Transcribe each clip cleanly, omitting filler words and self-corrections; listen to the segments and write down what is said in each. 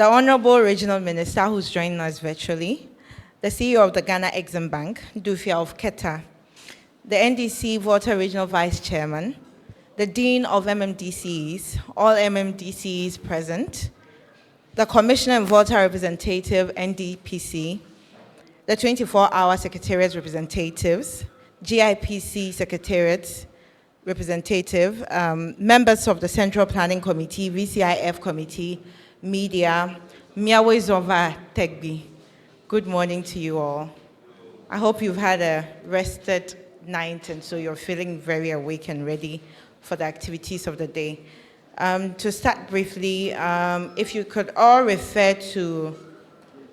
the Honorable Regional Minister who's joining us virtually, the CEO of the Ghana Exim Bank, Dufia of Keta, the NDC Volta Regional Vice Chairman, the Dean of Mmdces, all Mmdces present, the Commissioner and Volta Representative, NDPC, the 24-hour Secretariat representatives, GIPC Secretariat representative, members of the Central Planning Committee, VCIF Committee, media, Miawezova Tegbi. Good morning to you all. I hope you've had a rested night and so you're feeling very awake and ready for the activities of the day. To start briefly, if you could all refer to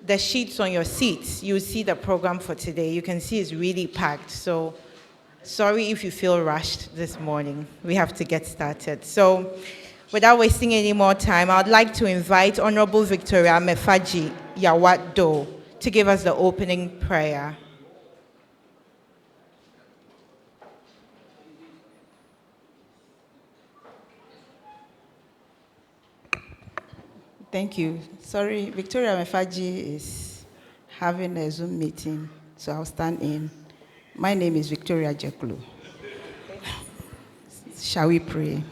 the sheets on your seats, you'll see the program for today. You can see it's really packed, so sorry if you feel rushed this morning. We have to get started. So without wasting any more time, I'd like to invite Honorable Victoria Mefaji Yawado to give us the opening prayer. Thank you. Sorry, Victoria Mefaji is having a Zoom meeting, so I'll stand in. My name is Victoria Jeklu. Shall we pray?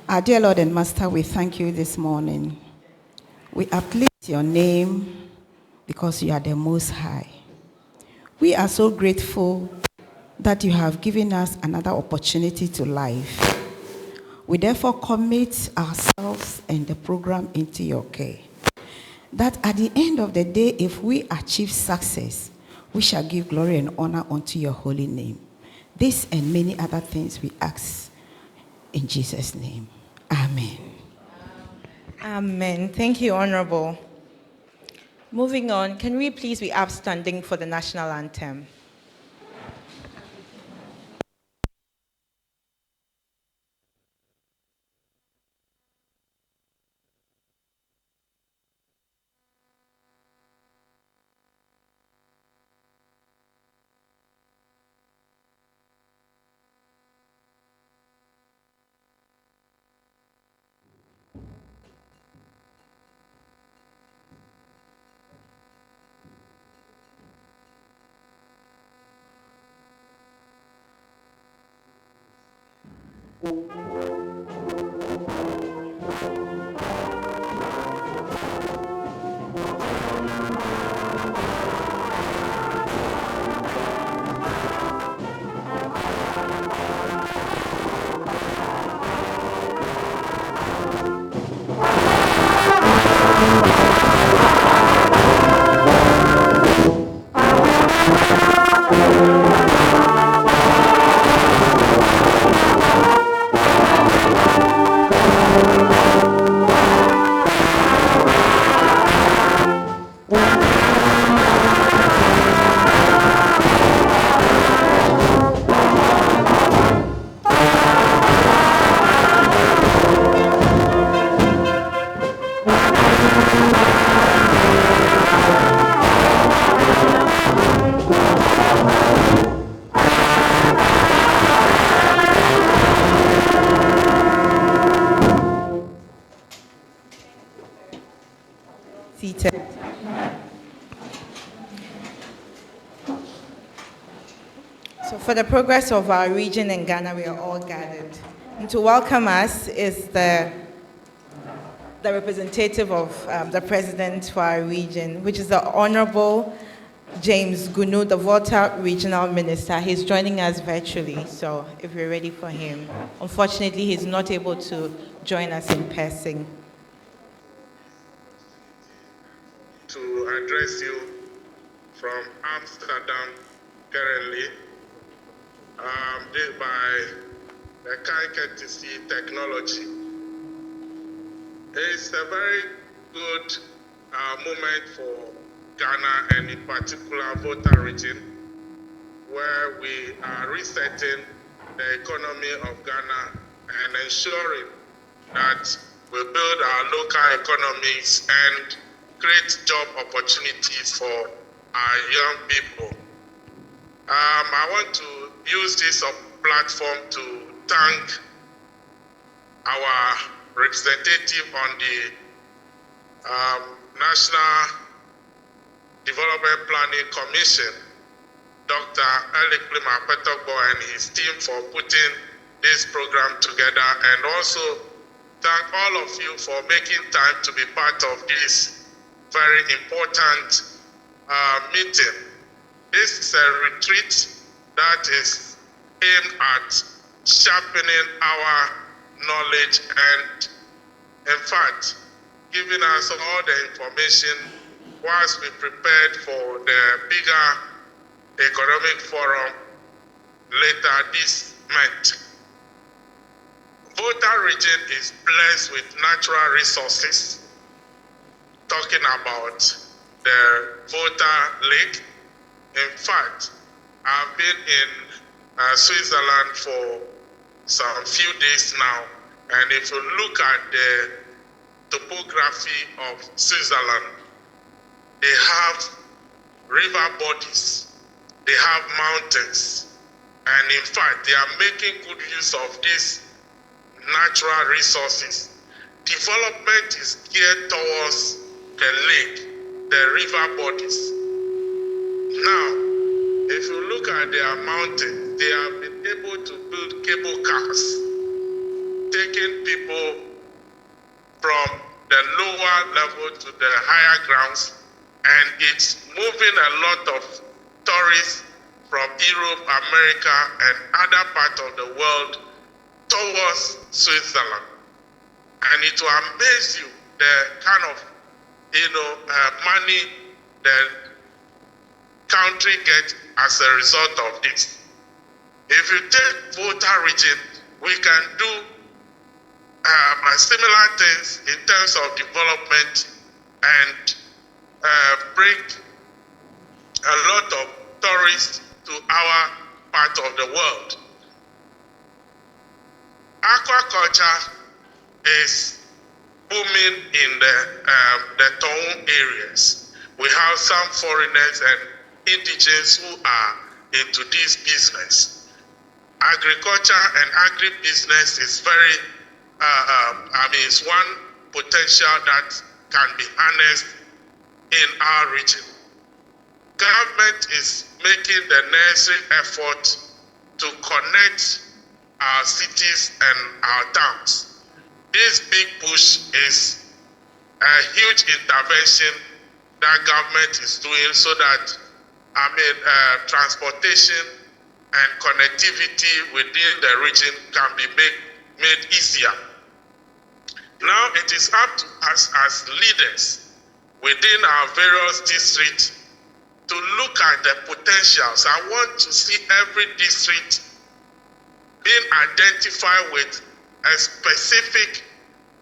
Our dear Lord and Master, we thank you this morning. We uplift your name because you are the Most High. We are so grateful that you have given us another opportunity to live. We therefore commit ourselves and the program into your care. That at the end of the day, if we achieve success, we shall give glory and honor unto your holy name. This and many other things we ask in Jesus' name. Amen. Amen. Thank you, Honorable. Moving on, can we please be upstanding for the national anthem? Seated. So for the progress of our region in Ghana, we are all gathered. And to welcome us is the representative of the president for our region, which is the Honorable James Gunu, the Volta Regional Minister. He's joining us virtually, so if we're ready for him. Unfortunately, he's not able to join us in person. To address you from Amsterdam currently, by the KTC technology. It's a very good moment for Ghana and in particular Volta region, where we are resetting the economy of Ghana and ensuring that we build our local economies and create job opportunities for our young people. I want to use this platform to thank our representative on the National Development Planning Commission, Dr. Eliklim Apetogbo and his team for putting this program together, and also thank all of you for making time to be part of this very important meeting. This is a retreat that is aimed at sharpening our knowledge and, in fact, giving us all the information whilst we prepared for the bigger economic forum later this month. Volta region is blessed with natural resources, talking about the Volta Lake. In fact, I've been in Switzerland for some few days now, and if you look at the topography of Switzerland, they have river bodies, they have mountains, and in fact, they are making good use of these natural resources. Development is geared towards the lake, the river bodies. Now, if you look at their mountains, they have been able to build cable cars, taking people from the lower level to the higher grounds, and it's moving a lot of tourists from Europe, America, and other parts of the world towards Switzerland. And it will amaze you the kind of money the country gets as a result of this. If you take Volta region, we can do similar things in terms of development and bring a lot of tourists to our part of the world. Aquaculture is booming in the town areas. We have some foreigners and indigenous who are into this business. Agriculture and agribusiness is very, it's one potential that can be harnessed in our region. Government is making the necessary effort to connect our cities and our towns. This big push is a huge intervention that government is doing so that transportation and connectivity within the region can be made easier. Now it is up to us as leaders within our various districts to look at the potentials. I want to see every district being identified with a specific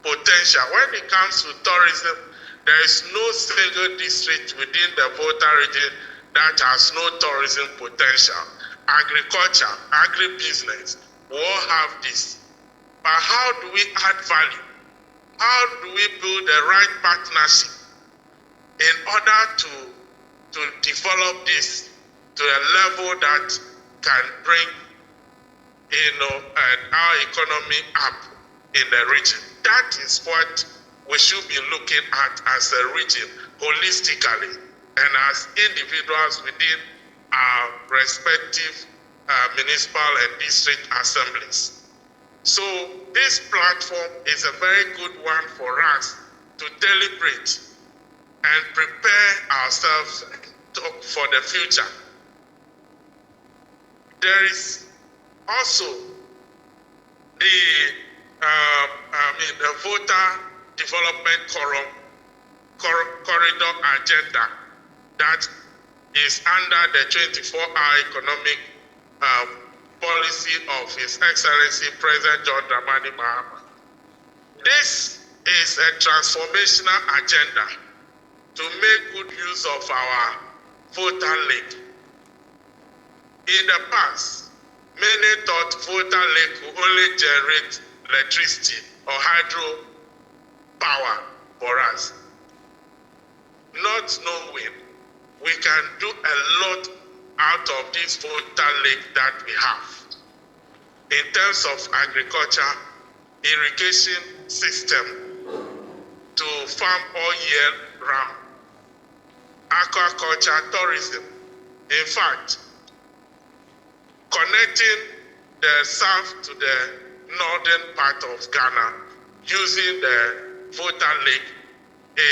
potential. When it comes to tourism, there is no single district within the Volta region that has no tourism potential. Agriculture, agribusiness, we all have this. But how do we add value? How do we build the right partnership in order to develop this to a level that can bring our economy up in the region? That is what we should be looking at as a region holistically and as individuals within our respective municipal and district assemblies. So this platform is a very good one for us to deliberate and prepare ourselves for the future. There is also the Volta Development Corridor agenda that is under the 24-hour economic policy of His Excellency President John Dramani Mahama. This is a transformational agenda to make good use of our Volta Lake. In the past, many thought Volta Lake would only generate electricity or hydro power for us. Not knowing we can do a lot out of this Volta Lake that we have. In terms of agriculture, irrigation system to farm all year round. Aquaculture, tourism. In fact, connecting the south to the northern part of Ghana using the Volta Lake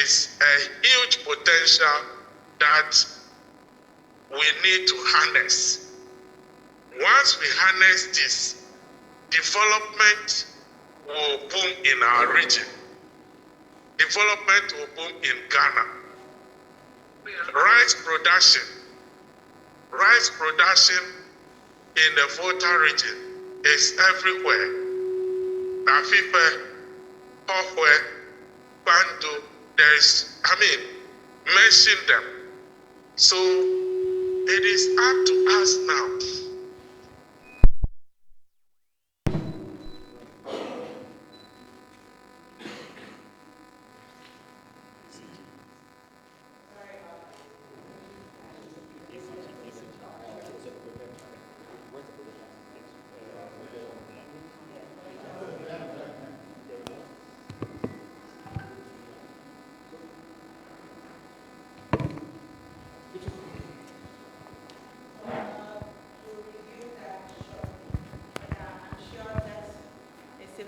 is a huge potential that we need to harness. Once we harness this, development will boom in our region. Development will boom in Ghana. Rice production in the Volta region is everywhere. Afife, Pohwe, Bandu, mention them. So it is up to us now.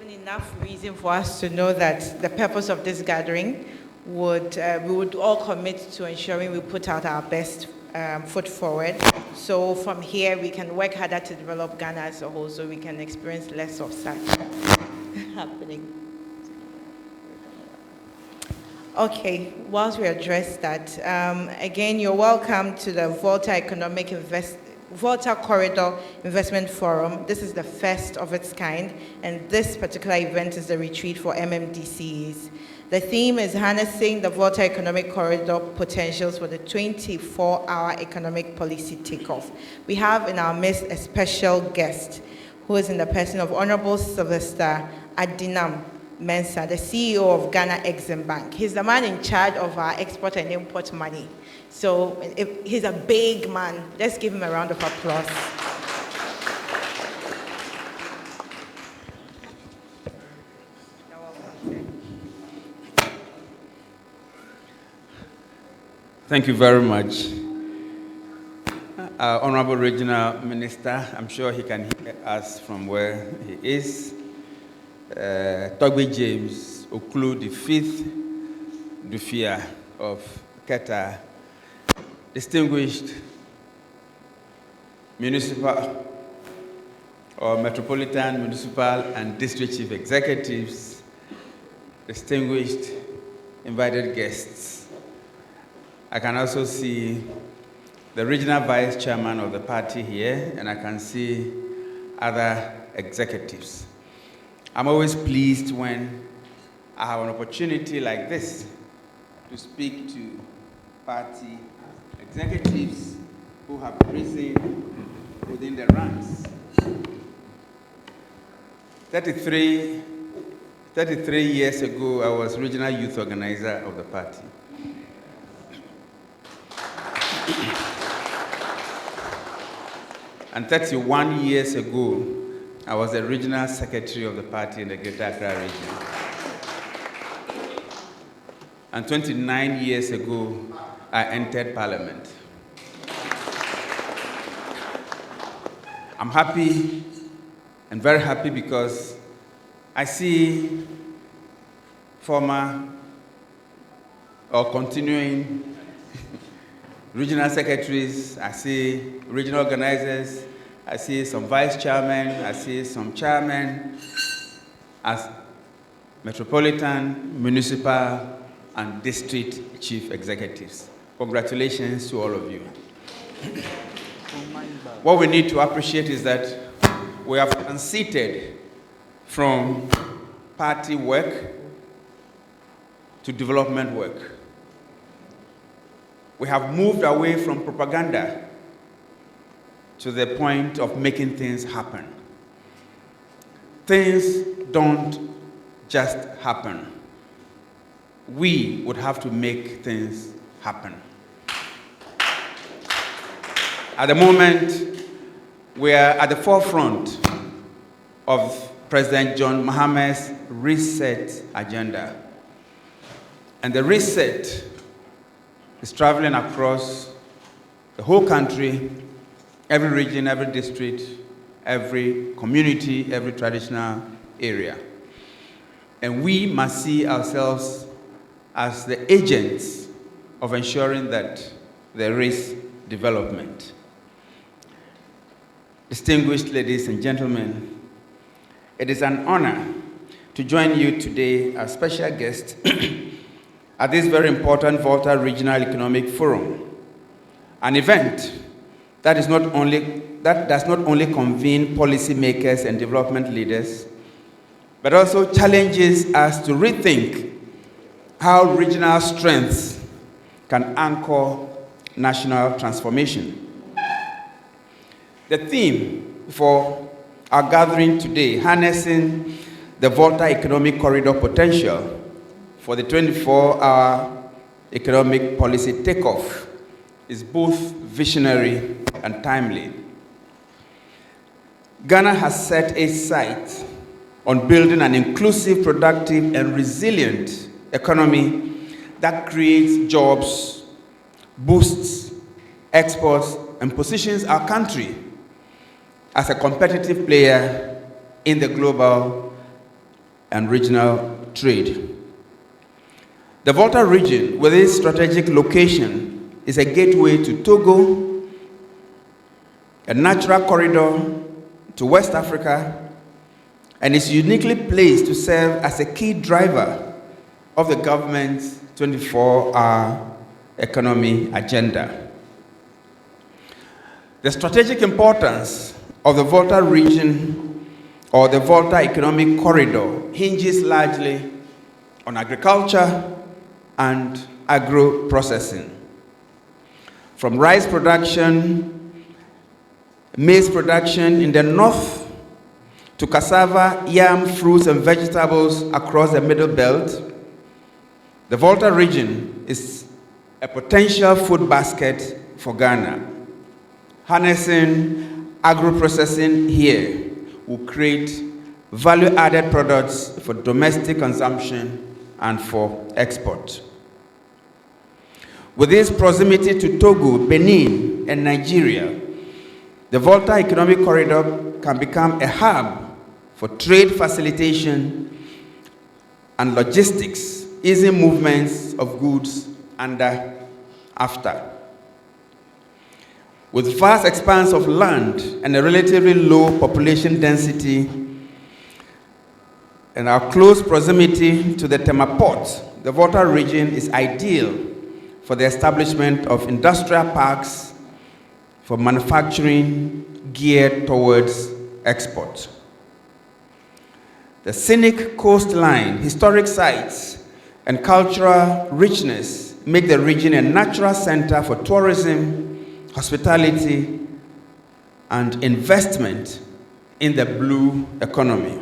Enough reason for us to know that the purpose of this gathering would we would all commit to ensuring we put out our best foot forward. So from here we can work harder to develop Ghana as a whole, so we can experience less of such happening. Okay, whilst we address that, again, you're welcome to the Volta Corridor Investment Forum. This is the first of its kind, and this particular event is the retreat for Mmdces. The theme is harnessing the Volta Economic Corridor potentials for the 24-hour economic policy takeoff. We have in our midst a special guest who is in the person of Honorable Sylvester Adinam Mensah, the CEO of Ghana Exim Bank. He's the man in charge of our export and import money. So he's a big man. Let's give him a round of applause. Thank you very much. Our Honorable Regional Minister, I'm sure he can hear us from where he is. Togbe James Oklu, the 5th Dufia of Keta, distinguished municipal or metropolitan, municipal and district chief executives, distinguished invited guests. I can also see the regional vice chairman of the party here, and I can see other executives. I'm always pleased when I have an opportunity like this to speak to party executives who have risen within the ranks. 33 years ago, I was regional youth organizer of the party. And 31 years ago, I was the regional secretary of the party in the Greater Accra region. And 29 years ago, I entered Parliament. I'm happy and very happy because I see former or continuing regional secretaries, I see regional organizers, I see some vice chairmen, I see some chairmen as metropolitan, municipal, and district chief executives. Congratulations to all of you. What we need to appreciate is that we have transited from party work to development work. We have moved away from propaganda to the point of making things happen. Things don't just happen. We would have to make things happen. At the moment, we are at the forefront of President John Mahama's reset agenda. And the reset is traveling across the whole country, every region, every district, every community, every traditional area. And we must see ourselves as the agents of ensuring that there is development. Distinguished ladies and gentlemen, it is an honor to join you today as special guest at this very important Volta Regional Economic Forum, an event that does not only convene policymakers and development leaders, but also challenges us to rethink how regional strengths can anchor national transformation. The theme for our gathering today, harnessing the Volta Economic Corridor potential for the 24-hour economic policy takeoff, is both visionary and timely. Ghana has set its sights on building an inclusive, productive, and resilient economy that creates jobs, boosts exports, and positions our country as a competitive player in the global and regional trade. The Volta region, with its strategic location, is a gateway to Togo, a natural corridor to West Africa, and is uniquely placed to serve as a key driver of the government's 24-hour economy agenda. The strategic importance of the Volta region, or the Volta Economic Corridor, hinges largely on agriculture and agro-processing. From rice production, maize production in the north, to cassava, yam, fruits, and vegetables across the Middle Belt, the Volta region is a potential food basket for Ghana. Harnessing agro-processing here will create value-added products for domestic consumption and for export. With its proximity to Togo, Benin, and Nigeria, the Volta Economic Corridor can become a hub for trade facilitation and logistics, easing movements of goods under AfTA. With vast expanse of land and a relatively low population density and our close proximity to the Tema Port, the Volta region is ideal for the establishment of industrial parks for manufacturing geared towards export. The scenic coastline, historic sites, and cultural richness make the region a natural center for tourism, hospitality, and investment in the blue economy.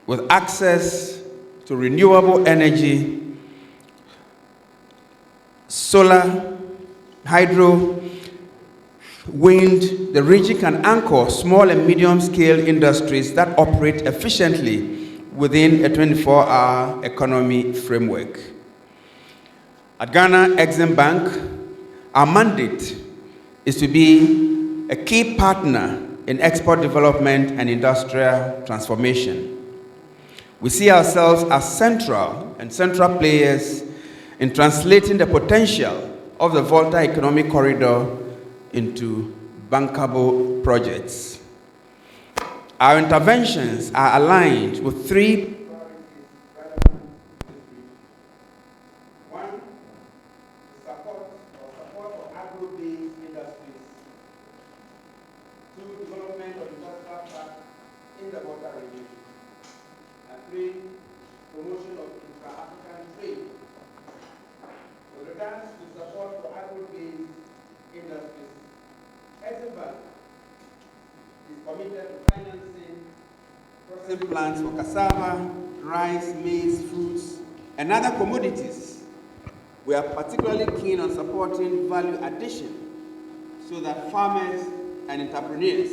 With access to renewable energy, solar, hydro, wind, the region can anchor small and medium-scale industries that operate efficiently within a 24-hour economy framework. At Ghana Exim Bank, our mandate is to be a key partner in export development and industrial transformation. We see ourselves as central players in translating the potential of the Volta Economic Corridor into bankable projects. Our interventions are aligned with three priorities. One, support for agro-based industries. Two, development of industrial parks in the Volta region. And three, promotion of intra-African trade. With regards to support for agro-based industries, Exim Bank is committed to financing processing plants for cassava, rice, maize, fruits, and other commodities. We are particularly keen on supporting value addition so that farmers and entrepreneurs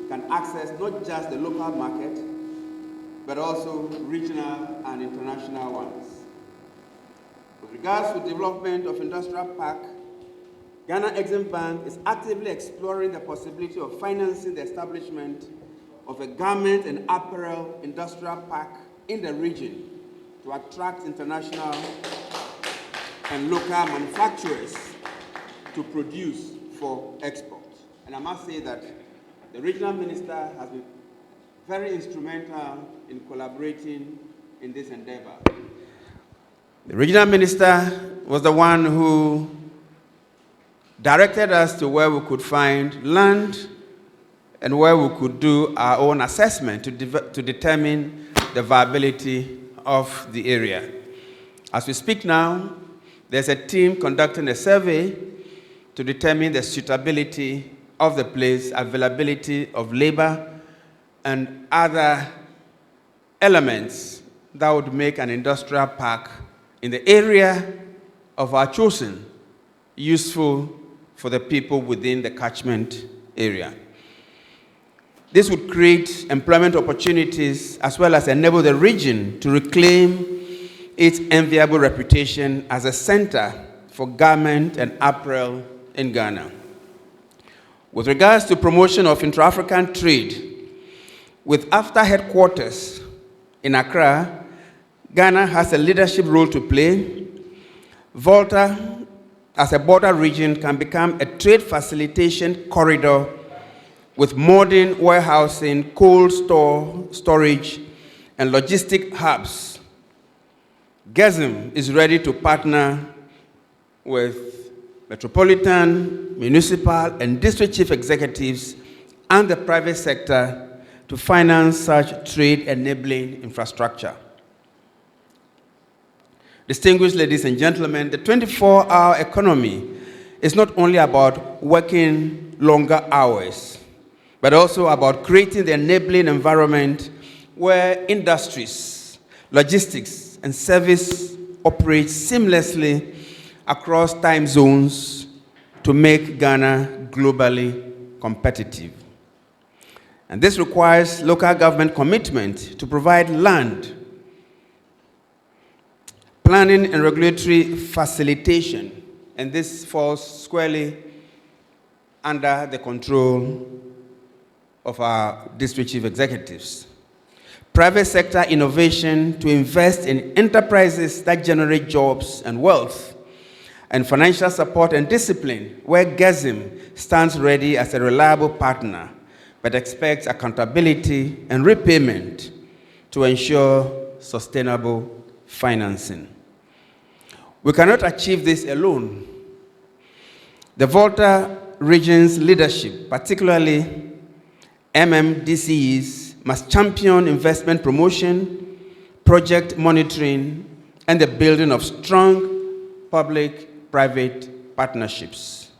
can access not just the local market, but also regional and international ones. With regards to development of industrial park, Ghana Exim Bank is actively exploring the possibility of financing the establishment of a garment and apparel industrial park in the region to attract international and local manufacturers to produce for export. And I must say that the regional minister has been very instrumental in collaborating in this endeavor. The regional minister was the one who directed us to where we could find land and where we could do our own assessment to determine the viability of the area. As we speak now, there's a team conducting a survey to determine the suitability of the place, availability of labor, and other elements that would make an industrial park in the area of our chosen useful for the people within the catchment area. This would create employment opportunities as well as enable the region to reclaim its enviable reputation as a center for garment and apparel in Ghana. With regards to promotion of intra-African trade, with AFTA headquarters in Accra, Ghana has a leadership role to play. Volta, as a border region, can become a trade facilitation corridor with modern warehousing, cold storage, and logistic hubs. GESM is ready to partner with metropolitan, municipal, and district chief executives and the private sector to finance such trade-enabling infrastructure. Distinguished ladies and gentlemen, the 24-hour economy is not only about working longer hours, but also about creating the enabling environment where industries, logistics, and service operate seamlessly across time zones to make Ghana globally competitive. And this requires local government commitment to provide land, planning and regulatory facilitation, and this falls squarely under the control of our district chief executives. Private sector innovation to invest in enterprises that generate jobs and wealth, and financial support and discipline, where GESM stands ready as a reliable partner, but expects accountability and repayment to ensure sustainable financing. We cannot achieve this alone. The Volta region's leadership, particularly Mmdces, must champion investment promotion, project monitoring, and the building of strong public-private partnerships.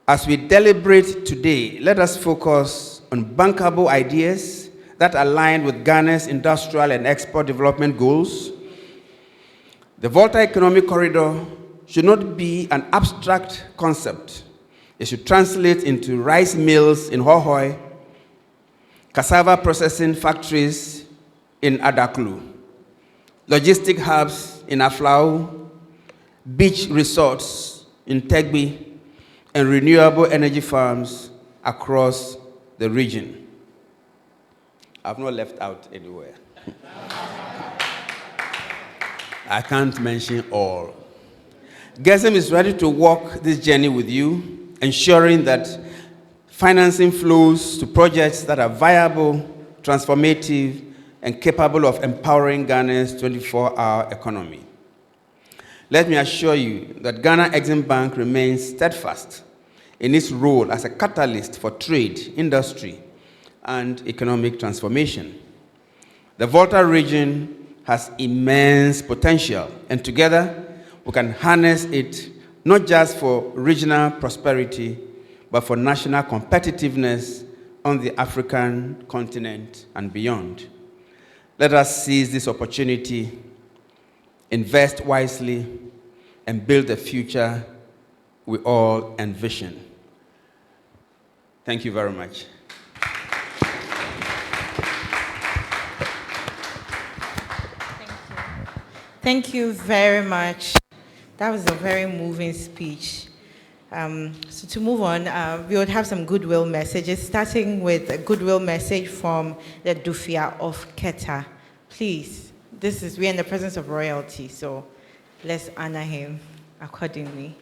As we deliberate today, let us focus on bankable ideas that align with Ghana's industrial and export development goals. The Volta Economic Corridor should not be an abstract concept. It should translate into rice mills in Hohoi, cassava processing factories in Adaklu, logistic hubs in Aflao, beach resorts in Tegbi, and renewable energy farms across the region. I've not left out anywhere. I can't mention all. GESM is ready to walk this journey with you, ensuring that financing flows to projects that are viable, transformative, and capable of empowering Ghana's 24-hour economy. Let me assure you that Ghana Exim Bank remains steadfast in its role as a catalyst for trade, industry, and economic transformation. The Volta region has immense potential, and together we can harness it not just for regional prosperity, but for national competitiveness on the African continent and beyond. Let us seize this opportunity, invest wisely, and build the future we all envision. Thank you very much. Thank you very much. That was a very moving speech. So to move on, we would have some goodwill messages, starting with a goodwill message from the Dufia of Keta. Please, we're in the presence of royalty, so let's honor him accordingly.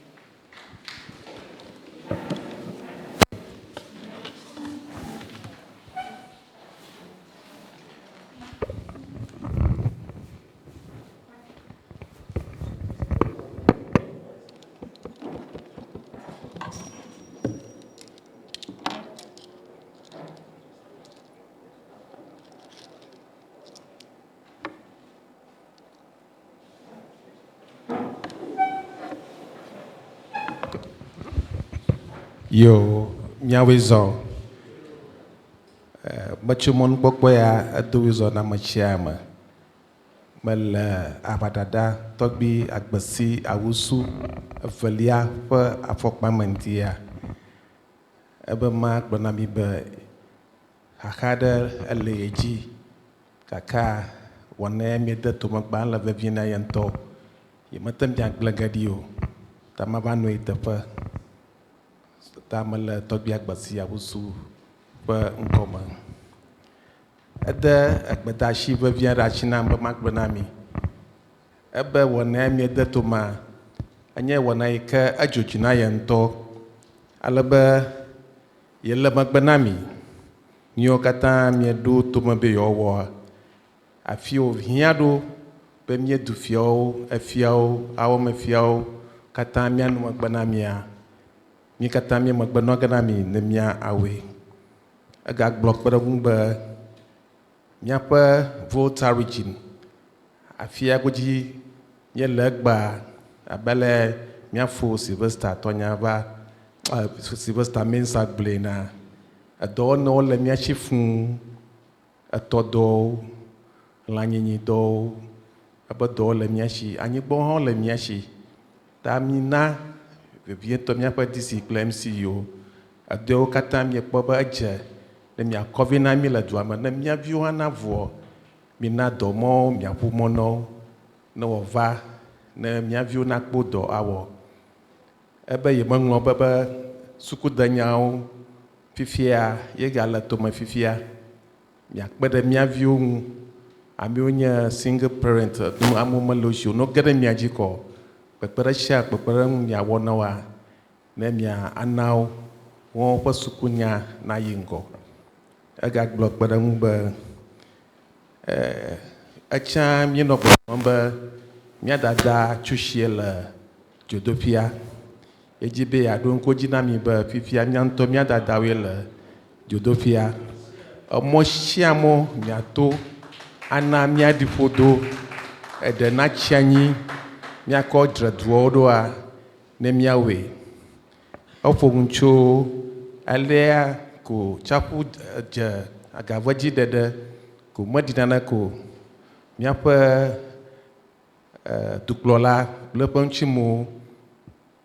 Yo, miawizo. Bachumon bokwaya aduwizo na machiama. Mal abadada togbi agbasi awusu valia pa afokma mantia. Ebe ma gbanami be hakada aleji kaka wane mede to magban la vevina yanto. Yematem jak blagadio. Tamabano itepa. Tamal tobiak basi abusu pa nkoma. Ada akbatashi ba via rachina ba makbanami. Ebe wana mi ada toma anya wana ika ajojina yanto alaba yella makbanami. Nyo kata mi do toma be yowo. Afio hiado be mi du fio afiao awo me fiao kata mi anu makbanamia. Mi kata mi magbano ganami nemia awe agak blok pada gumba miapa Volta region afia goji ye legba abale miafo Sylvester tonya ba Sylvester mensa blena ado no le miachifun atodo lanyinyi do abado le miachi anyigbo hon le miachi tamina bientôt mia pas disciple MCO adeo kata mi ekpoba aje ne mi akovina mi la duama ne mi aviu ana vo mi na domo mi apumono no ova ne mi aviu na kpodo awo ebe ye manglo baba suku danyao fifia ye gala to ma fifia mi akpede mi aviu ami onya single parent no amoma lojo no gere mi ajiko pepere sha pepere mi awona wa ne mi anao won pa sukunya na yingo aga blok pada ngba acha mi no ba mi dada chushiela jodopia ejibe adon ko jina mi ba fifia mi anto mi dada wele jodopia omo shiamo mi ato ana mi adifodo ede na chianyi mi akọ dreduo do a ne mi awe ofoguncho alea ko chapu je agavaji dede ko madinana ko mi apa duklola bleponchimo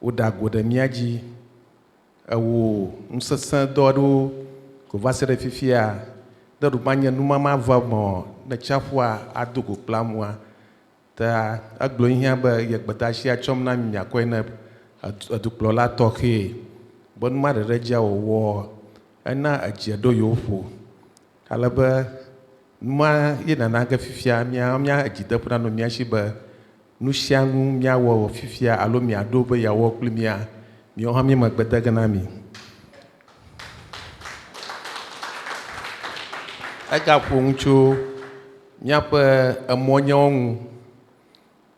odago de miaji awo nsasa dodo ko vasere fifia do banya numa ma vamo na chafua adugo plamwa ta aglo ihia ba yegbatashi achom na mi akoina aduklola toke bon ma reja wo ana ajiedo yofo alaba ma yina na ga fifia mi ajida puna no mi ashiba nu shiangu mi awo fifia alo mi ado ba yawo klumia mi o ha mi magbata gana mi aga puncho mi apa amonyong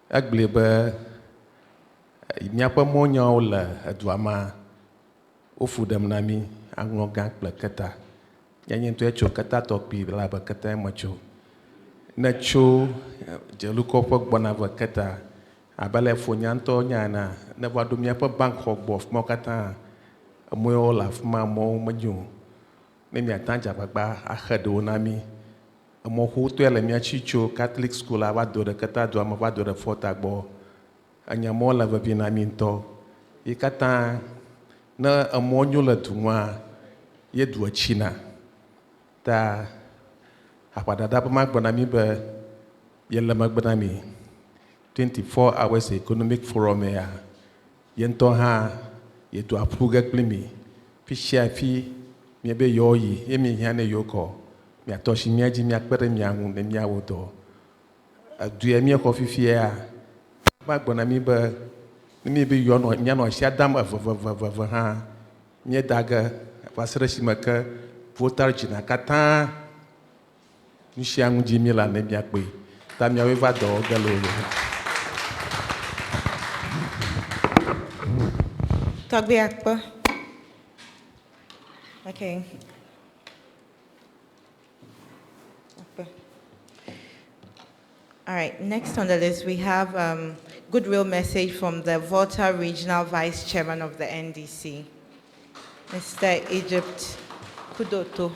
agleba mi apa monyo la aduama ofudam nami anglo gang plakata yanyen to echo kata to pi la ba kata macho na cho jeluko pok bona ba kata abale fonyanto nyana na wadu mi apa bank hogbof mo kata moyo la fma mo manyo ne mi atanja bagba akhado nami mo huto ele mi achicho Catholic school abado de kata do amabado de fota gbo anyamo la va binamito ikata na amonyo la tuma ye do china ta apada da ma gbona mi be ye la ma gbona mi 24 hours economic forum ya yento ha yetu apruga klimi fishia fi mi be yoyi emi hane yoko mi atoshi mi aji mi akpere mi ahun ne mi awodo adu mi ko fifia ba gbona mi be yo no nya no sia dam va ha mi daga pasere shimaka votar jina kata ni sia ngi mi la ne mi akpe ta mi ava do galo. Togbe Akpa. Okay. Akpa. All right, next on the list we have goodwill message from the Volta Regional Vice Chairman of the NDC, Mr. Egypt Kudoto.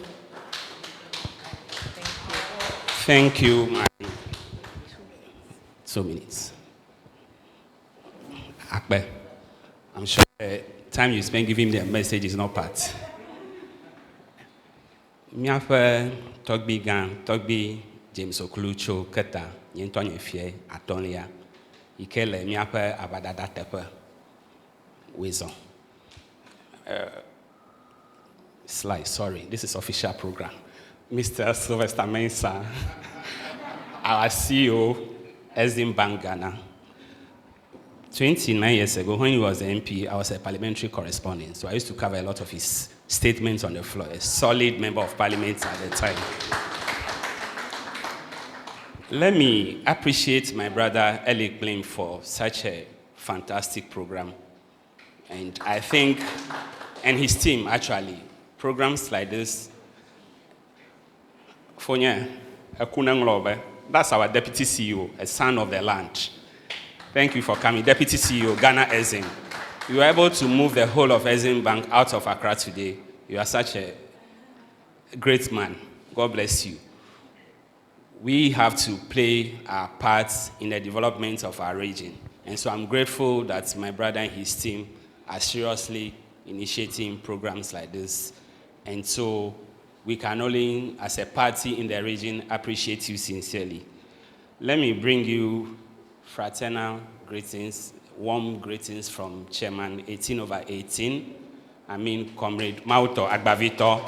Thank you. 2 minutes. Akpe, I'm sure the time you spend giving the message is not part. Miafe Togbi Gang, Togbi James Okulucho, Keta, Yentonye Fie, Atonia, Ikele, Miafe Abadada Tepe, Wisdom. Slide, sorry, this is official program. Mr. Sylvester Mensah, our CEO, Exim Bank Ghana. 29 years ago, when he was an MP, I was a parliamentary correspondent, so I used to cover a lot of his statements on the floor, a solid member of parliament at the time. Let me appreciate my brother Eli Klim for such a fantastic program. And I think, and his team actually, programs like this, that's our deputy CEO, a son of the land. Thank you for coming. Deputy CEO, Ghana Exim. You were able to move the whole of Exim Bank out of Accra today. You are such a great man. God bless you. We have to play our parts in the development of our region. And so I'm grateful that my brother and his team are seriously initiating programs like this. And so we can only, as a party in the region, appreciate you sincerely. Let me bring you fraternal greetings, warm greetings from Chairman 18/18. I mean, Comrade Mauto Agbavito,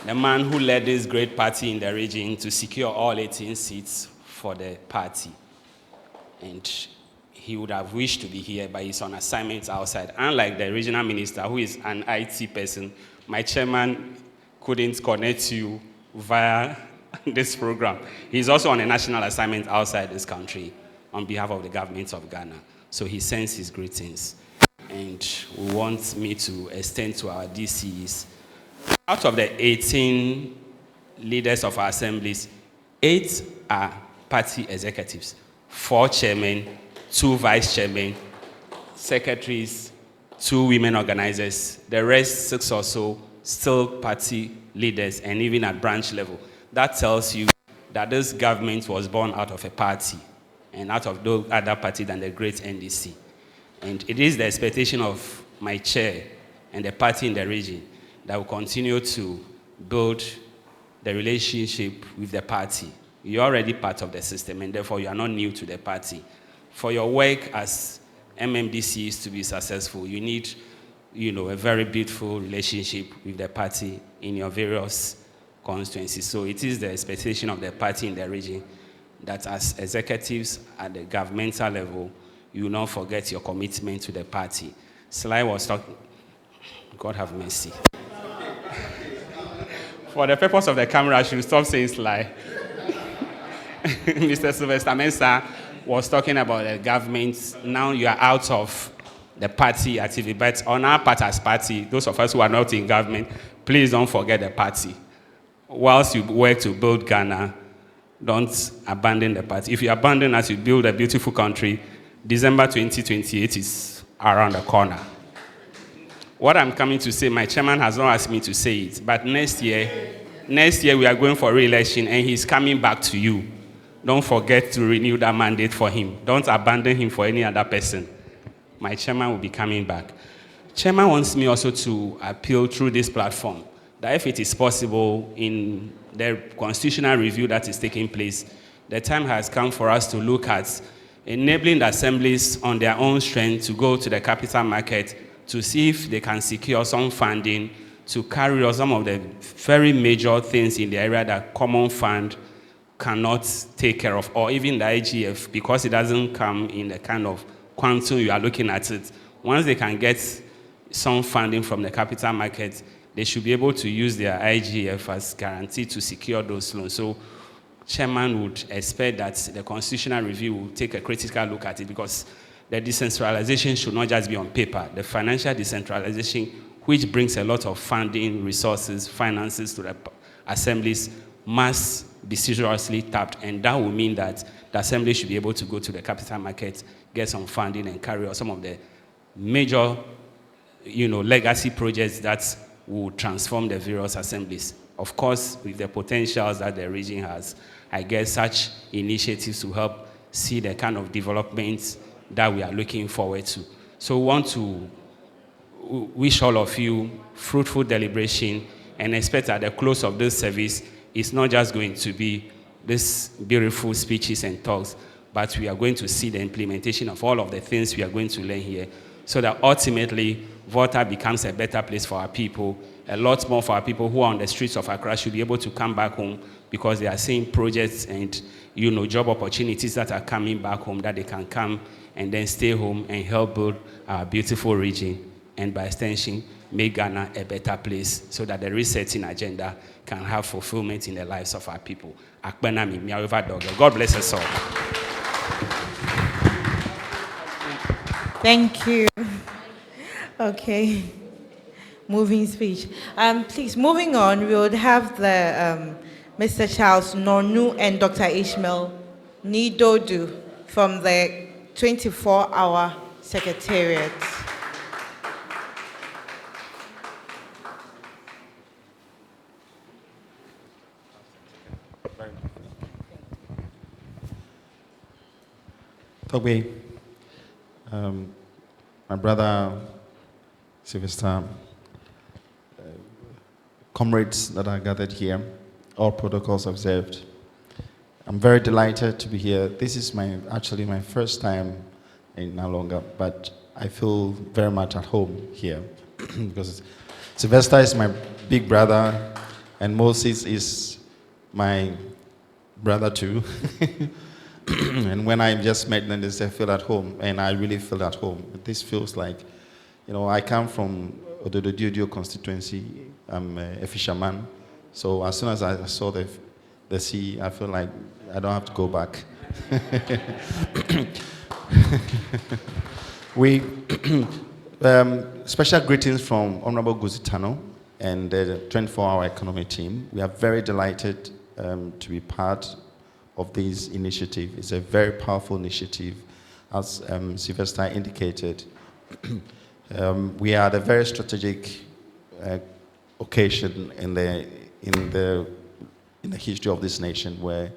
the man who led this great party in the region to secure all 18 seats for the party. And he would have wished to be here, but he's on assignment outside. Unlike the regional minister, who is an IT person, my chairman couldn't connect you via this program. He's also on a national assignment outside this country on behalf of the government of Ghana. So he sends his greetings. And we want me to extend to our DCs. Out of the 18 leaders of our assemblies, 8 are party executives, 4 chairmen, 2 vice chairmen, secretaries, 2 women organizers, the rest 6 or so still party leaders and even at branch level. That tells you that this government was born out of a party and out of no other party than the great NDC. And it is the expectation of my chair and the party in the region that will continue to build the relationship with the party. You're already part of the system, and therefore you are not new to the party. For your work as Mmdces to be successful, you need, a very beautiful relationship with the party in your various constituencies. So it is the expectation of the party in the region that as executives at the governmental level, you will not forget your commitment to the party. Sly was talking, God have mercy. For the purpose of the camera, I should stop saying Sly. Mr. Sylvester Mensah was talking about the government. Now you are out of the party activity, but on our part as party, those of us who are not in government, please don't forget the party. Whilst you work to build Ghana, don't abandon the party. If you abandon us, you build a beautiful country. December 2028 is around the corner. What I'm coming to say, my chairman has not asked me to say it, but next year we are going for re-election and he's coming back to you. Don't forget to renew that mandate for him. Don't abandon him for any other person. My chairman will be coming back. Chairman wants me also to appeal through this platform that if it is possible in the constitutional review that is taking place, the time has come for us to look at enabling the assemblies on their own strength to go to the capital market to see if they can secure some funding to carry out some of the very major things in the area that common fund cannot take care of, or even the IGF, because it doesn't come in the kind of quantum you are looking at it. Once they can get some funding from the capital market, they should be able to use their IGF as guarantee to secure those loans. So Chairman would expect that the Constitutional Review will take a critical look at it, because the decentralization should not just be on paper. The financial decentralization, which brings a lot of funding, resources, finances to the assemblies, must be seriously tapped, and that will mean that the assembly should be able to go to the capital market, get some funding, and carry out some of the major, legacy projects that will transform the various assemblies. Of course, with the potentials that the region has, I guess such initiatives will help see the kind of developments that we are looking forward to. So we want to wish all of you fruitful deliberation, and expect at the close of this service, it's not just going to be these beautiful speeches and talks, but we are going to see the implementation of all of the things we are going to learn here, so that ultimately Volta becomes a better place for our people. A lot more for our people who are on the streets of Accra should be able to come back home, because they are seeing projects and job opportunities that are coming back home, that they can come and then stay home and help build our beautiful region, and by extension make Ghana a better place, so that the resetting agenda can have fulfillment in the lives of our people. God bless us all. Thank you. Okay. Moving speech. Please, moving on, we would have the Mr. Charles Nornu and Dr. Ishmael Nidodu from the 24-hour Secretariat. Togbe, my brother Sylvester, comrades that are gathered here, all protocols observed. I'm very delighted to be here. This is actually my first time in Nalonga, but I feel very much at home here because Sylvester is my big brother and Moses is my brother too. And when I just met them, they said, feel at home, and I really feel at home. This feels like, I come from the Ododo constituency. I'm a fisherman, so as soon as I saw the sea, I feel like I don't have to go back. We special greetings from Honorable Guzitano and the 24-hour economy team. We are very delighted to be part of this initiative. It's a very powerful initiative, as Sylvester indicated. We are at a very strategic occasion in the history of this nation, where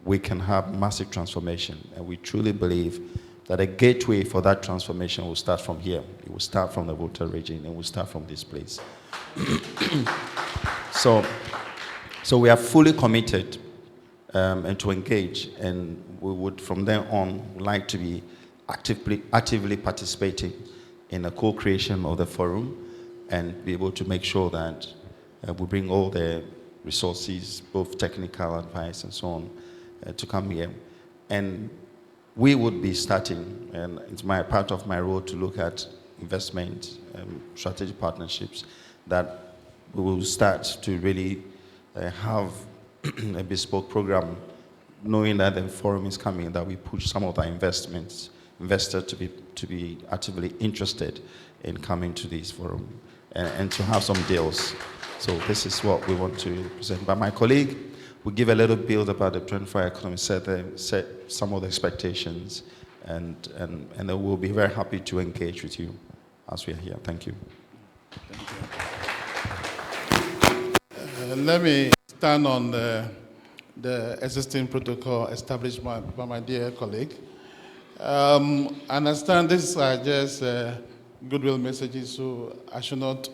we can have massive transformation, and we truly believe that a gateway for that transformation will start from here. It will start from the Volta region, and will start from this place. So we are fully committed and to engage, and we would from then on like to be actively participating in the co-creation of the forum, and be able to make sure that we bring all the resources, both technical advice and so on, to come here. And we would be starting, and it's part of my role to look at investment, strategic partnerships, that we will start to really have a bespoke program, knowing that the forum is coming, that we push some of our investors to be actively interested in coming to this forum and to have some deals. So this is what we want to present. But my colleague will give a little build about the 24-hour economy, set some of the expectations, and then we'll be very happy to engage with you as we are here. Thank you. Let me stand on the existing protocol established by my dear colleague. I understand these are just goodwill messages, so I should not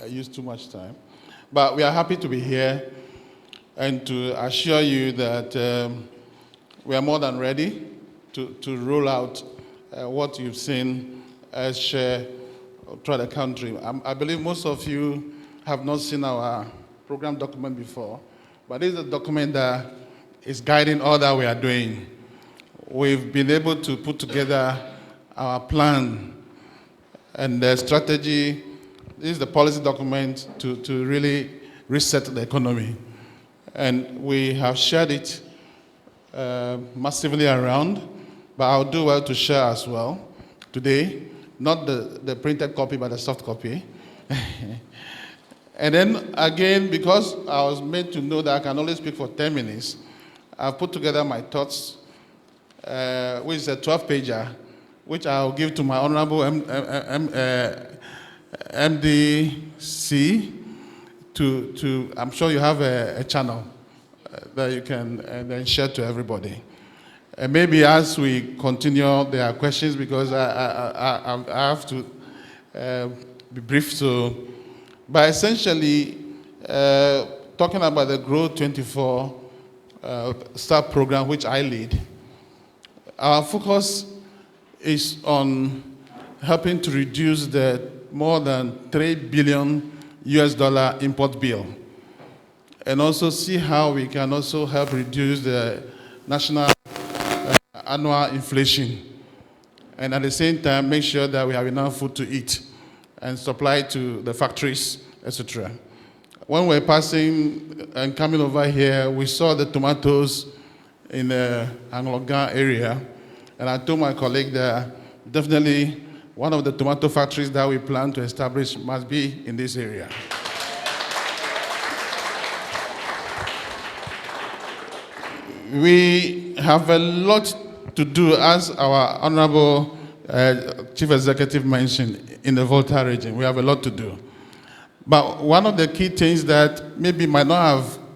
use too much time. But we are happy to be here and to assure you that we are more than ready to roll out what you've seen as share throughout the country. I believe most of you have not seen our program document before, but this is a document that is guiding all that we are doing. We've been able to put together our plan and the strategy. This is the policy document to really reset the economy. And we have shared it massively around, but I'll do well to share as well today, not the printed copy, but the soft copy. And then again, because I was made to know that I can only speak for 10 minutes, I've put together my thoughts, which is a 12-pager, which I'll give to my Honorable MDC to I'm sure you have a channel that you can then share to everybody. And maybe as we continue, there are questions because I have to be brief. But essentially, talking about the Grow 24 STAR program, which I lead, our focus is on helping to reduce the more than $3 billion import bill, and also see how we can also help reduce the national annual inflation, and at the same time make sure that we have enough food to eat and supply to the factories, etc. When we're passing and coming over here, we saw the tomatoes in the Anglogan area, and I told my colleague that definitely one of the tomato factories that we plan to establish must be in this area. We have a lot to do, as our Honorable Chief Executive mentioned, in the Volta region. We have a lot to do. But one of the key things that maybe might not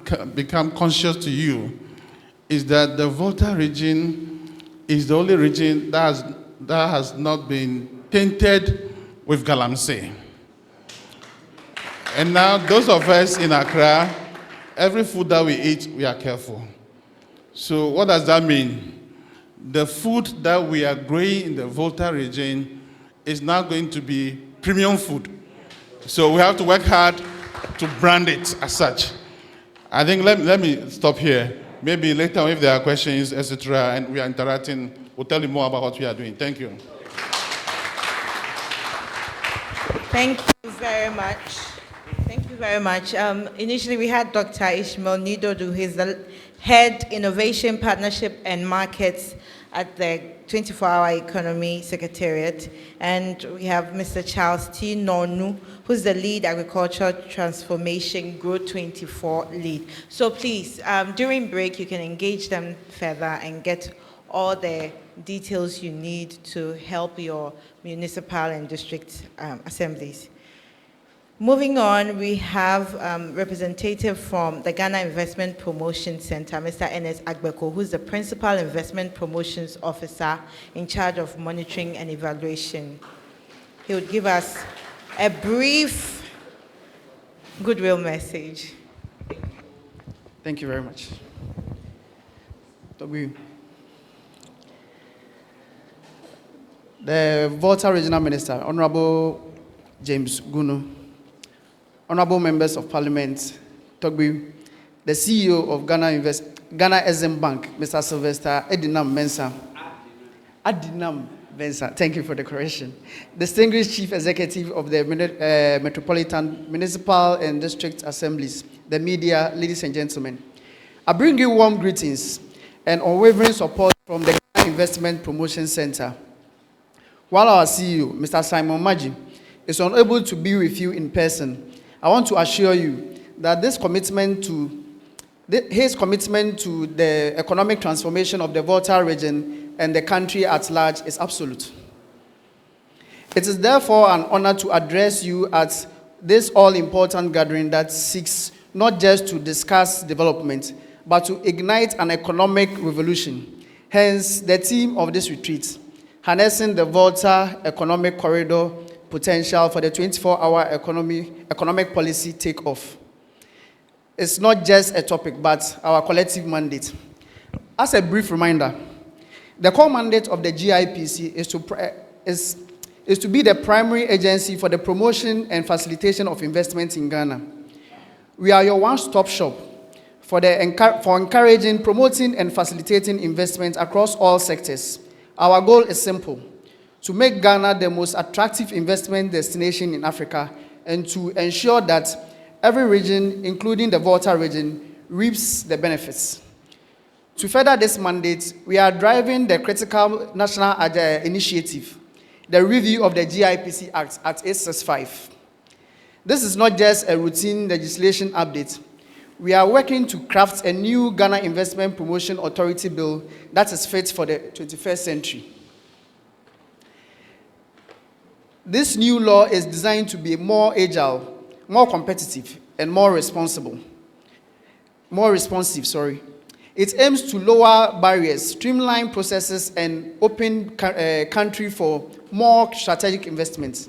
have become conscious to you is that the Volta region is the only region that has not been tainted with galamsey. And now those of us in Accra, every food that we eat, we are careful. So what does that mean? The food that we are growing in the Volta region is now going to be premium food. So we have to work hard to brand it as such. I think let me stop here. Maybe later if there are questions, etc., and we are interacting, we'll tell you more about what we are doing. Thank you. Thank you very much. Thank you very much. Initially, we had Dr. Ishmael Nidodu, who is the Head Innovation Partnership and Markets at the 24-Hour Economy Secretariat. And we have Mr. Charles T. Nonu, who's the Lead Agricultural Transformation Grow 24 Lead. So please, during break, you can engage them further and get all the details you need to help your municipal and district assemblies. Moving on, we have representative from the Ghana Investment Promotion Center, Mr. Enes Agbeko, who's the Principal Investment Promotions Officer in charge of monitoring and evaluation. He would give us a brief goodwill message. Thank you very much. The Volta Regional Minister, Honorable James Gunu, Honorable Members of Parliament, Togbi, the CEO of Ghana Exim Bank, Mr. Sylvester Adinam Mensah. Adinam Mensah, thank you for the correction. Distinguished Chief Executive of the Metropolitan Municipal and District Assemblies, the media, ladies and gentlemen. I bring you warm greetings and unwavering support from the Ghana Investment Promotion Center. While our CEO, Mr. Simon Maji, is unable to be with you in person, I want to assure you that his commitment to the economic transformation of the Volta region and the country at large is absolute. It is therefore an honor to address you at this all-important gathering that seeks not just to discuss development, but to ignite an economic revolution. Hence, the theme of this retreat, harnessing the Volta economic corridor potential for the 24-hour economic policy takeoff. It's not just a topic, but our collective mandate. As a brief reminder, The core mandate of the GIPC is to be the primary agency for the promotion and facilitation of investment in Ghana. We are your one-stop shop for encouraging, promoting, and facilitating investment across all sectors. Our goal is simple: to make Ghana the most attractive investment destination in Africa, and to ensure that every region, including the Volta region, reaps the benefits. To further this mandate, we are driving the critical national initiative, the review of the GIPC Act at 865. This is not just a routine legislation update. We are working to craft a new Ghana Investment Promotion Authority bill that is fit for the 21st century. This new law is designed to be more agile, more competitive, and more responsive. It aims to lower barriers, streamline processes, and open country for more strategic investments.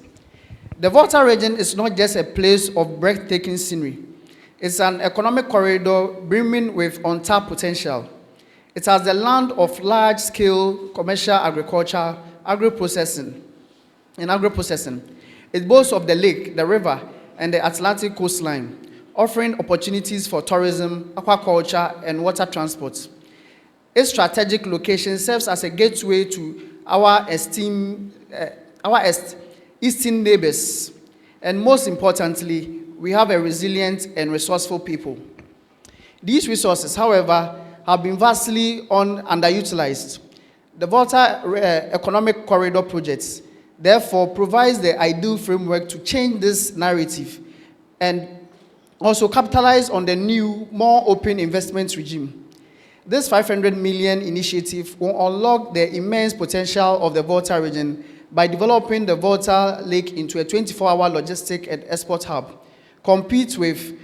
The Volta region is not just a place of breathtaking scenery. It's an economic corridor brimming with untapped potential. It has the land of large-scale commercial agriculture, agro-processing. It boasts of the lake, the river, and the Atlantic coastline, offering opportunities for tourism, aquaculture, and water transport. Its strategic location serves as a gateway to our eastern neighbors, and most importantly, we have a resilient and resourceful people. These resources, however, have been vastly underutilized. The Volta Economic Corridor projects therefore provides the ideal framework to change this narrative and also capitalize on the new, more open investment regime. This 500 million initiative will unlock the immense potential of the Volta region by developing the Volta Lake into a 24-hour logistic and export hub, compete with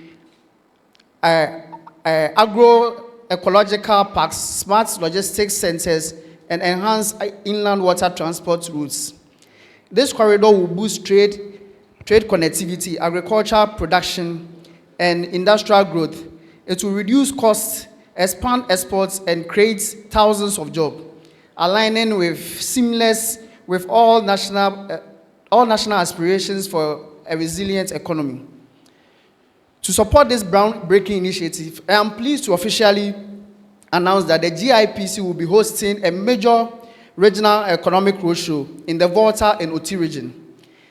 agroecological parks, smart logistics centers, and enhance inland water transport routes. This corridor will boost trade connectivity, agricultural production, and industrial growth. It will reduce costs, expand exports, and create thousands of jobs, aligning seamless with all national aspirations for a resilient economy. To support this groundbreaking initiative, I am pleased to officially announce that the GIPC will be hosting a major regional economic roadshow in the Volta and Oti region,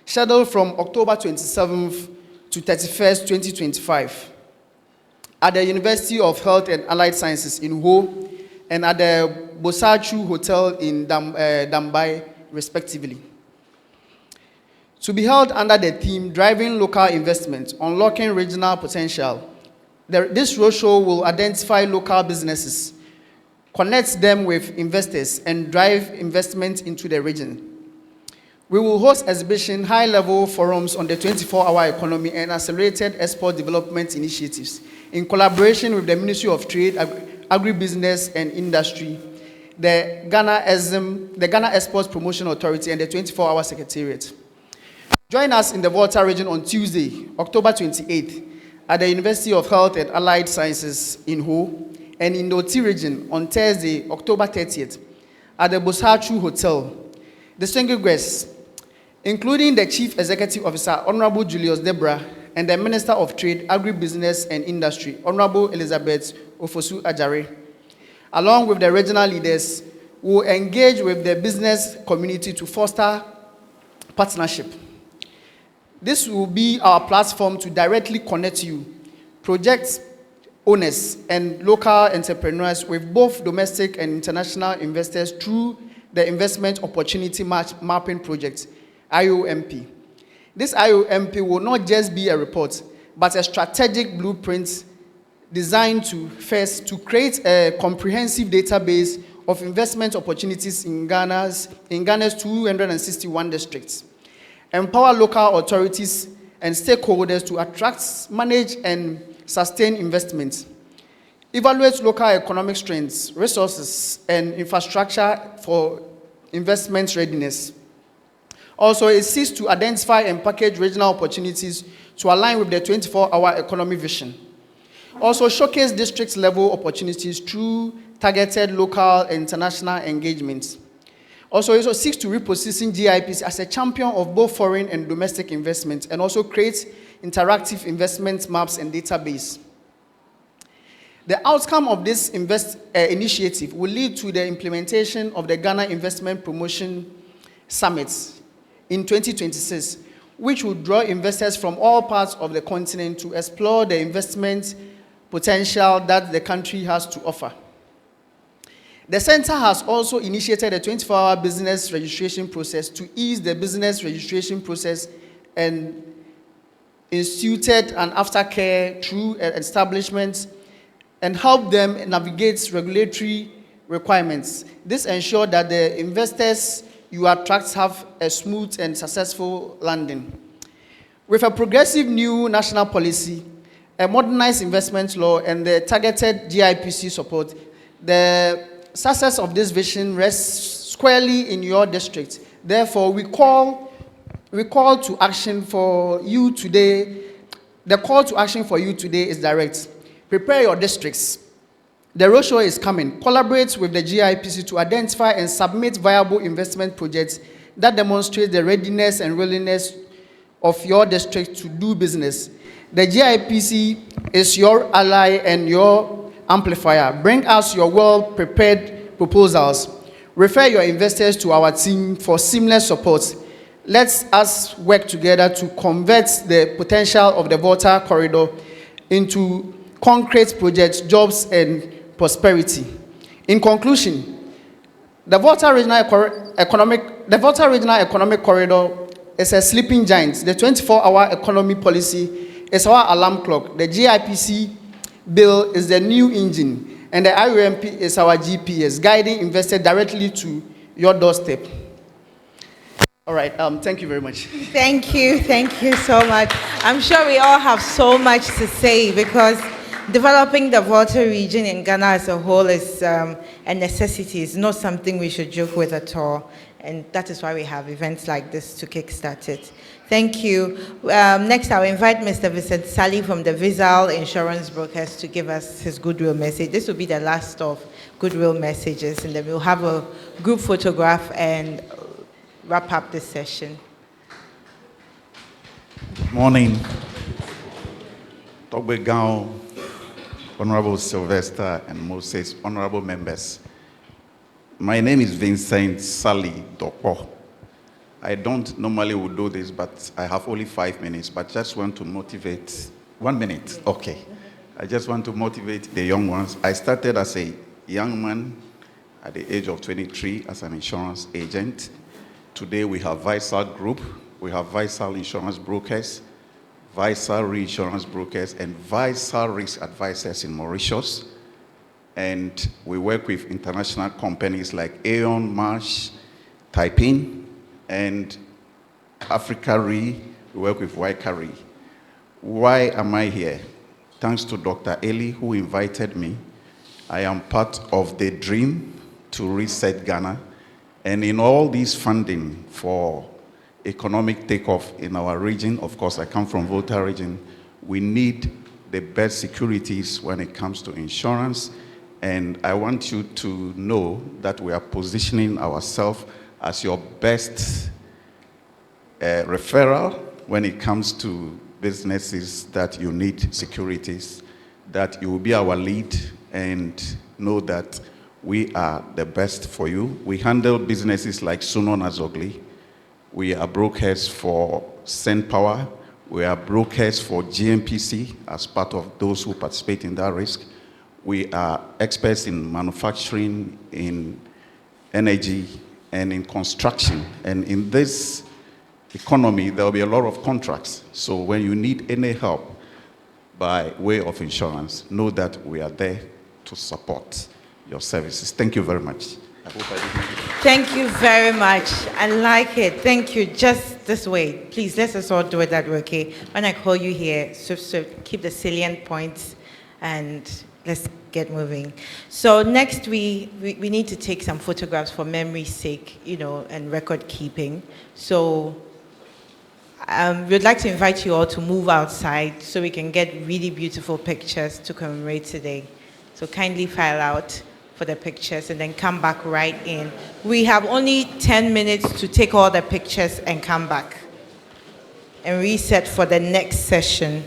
scheduled from October 27th to 31st, 2025, at the University of Health and Allied Sciences in Ho and at the Bosachu Hotel in Dambai, respectively. To be held under the theme Driving Local Investment, Unlocking Regional Potential, this roadshow will identify local businesses, connect them with investors, and drive investment into the region. We will host exhibition, high-level forums on the 24-hour economy and accelerated export development initiatives in collaboration with the Ministry of Trade, Agribusiness and Industry, the Ghana Exports Promotion Authority, and the 24-hour Secretariat. Join us in the Volta region on Tuesday, October 28th, at the University of Health and Allied Sciences in Ho, and in the Oti region on Thursday, October 30th, at the Bosachu Hotel. Distinguished guests, including the Chief Executive Officer, Honorable Julius Debra, and the Minister of Trade, Agribusiness and Industry, Honorable Elizabeth Ofosu Ajare, along with the regional leaders, will engage with the business community to foster partnership. This will be our platform to directly connect you, project owners, and local entrepreneurs with both domestic and international investors through the Investment Opportunity Mapping Project, IOMP. This IOMP will not just be a report, but a strategic blueprint designed to create a comprehensive database of investment opportunities in Ghana's 261 districts, empower local authorities and stakeholders to attract, manage, and sustain investments, evaluate local economic strengths, resources, and infrastructure for investment readiness. Also, it seeks to identify and package regional opportunities to align with the 24-hour economy vision. Also showcase district level opportunities through targeted local and international engagements. Also seeks to reposition GIPC as a champion of both foreign and domestic investment, and also create interactive investment maps and database. The outcome of this initiative will lead to the implementation of the Ghana Investment Promotion Summit in 2026, which will draw investors from all parts of the continent to explore the investment potential that the country has to offer. The center has also initiated a 24-hour business registration process to ease the business registration process and instituted an aftercare through establishments and help them navigate regulatory requirements. This ensures that the investors you attract have a smooth and successful landing. With a progressive new national policy, a modernized investment law, and the targeted GIPC support, the success of this vision rests squarely in your district. Therefore, we call to action for you today. The call to action for you today is direct. Prepare your districts. The roadshow is coming. Collaborate with the GIPC to identify and submit viable investment projects that demonstrate the readiness and willingness of your district to do business. The GIPC is your ally and your amplifier. Bring us your well-prepared proposals. Refer your investors to our team for seamless support. Let us work together to convert the potential of the Volta corridor into concrete projects, jobs, and prosperity. In conclusion, the Volta Regional Economic Corridor is a sleeping giant. The 24-hour economy policy is our alarm clock. The GIPC bill is the new engine, and the IOMP is our GPS, guiding investors directly to your doorstep. All right, thank you very much. Thank you so much. I'm sure we all have so much to say, because developing the Volta region in Ghana as a whole is a necessity. It's not something we should joke with at all. And that is why we have events like this to kickstart it. Thank you. Next, I'll invite Mr. Vincent Sally from the Vizal Insurance Brokers to give us his goodwill message. This will be the last of goodwill messages, and then we'll have a group photograph and wrap up this session. Good morning. Togbe Gao, Honorable Sylvester and Moses, honorable members. My name is Vincent Sally Dokpo. I don't normally would do this, but I have only 5 minutes, but just want to motivate. 1 minute, okay. I just want to motivate the young ones. I started as a young man at the age of 23 as an insurance agent. Today we have Vizal Group, we have Vizal Insurance Brokers, Vizal Reinsurance Brokers, and Vizal Risk Advisors in Mauritius. And we work with international companies like Aon, Marsh, Taiping, and Africa Re. We work with Waika Re. Why am I here? Thanks to Dr. Eli, who invited me. I am part of the dream to reset Ghana. And in all this funding for economic takeoff in our region, of course, I come from Volta region, we need the best securities when it comes to insurance. And I want you to know that we are positioning ourselves as your best referral when it comes to businesses that you need securities, that you will be our lead and know that we are the best for you. We handle businesses like Sunon Azogli. We are brokers for Send Power. We are brokers for GMPC as part of those who participate in that risk. We are experts in manufacturing, in energy, and in construction. And in this economy, there will be a lot of contracts. So when you need any help by way of insurance, know that we are there to support your services. Thank you very much. I hope I didn't. Thank you very much. I like it. Thank you. Just this way. Please, let us all do it that way, okay? When I call you here, keep the salient points and let's get moving. So next, we need to take some photographs for memory's sake, and record keeping. So We'd like to invite you all to move outside so we can get really beautiful pictures to commemorate today. So kindly file out for the pictures and then come back right in. We have only 10 minutes to take all the pictures and come back and reset for the next session.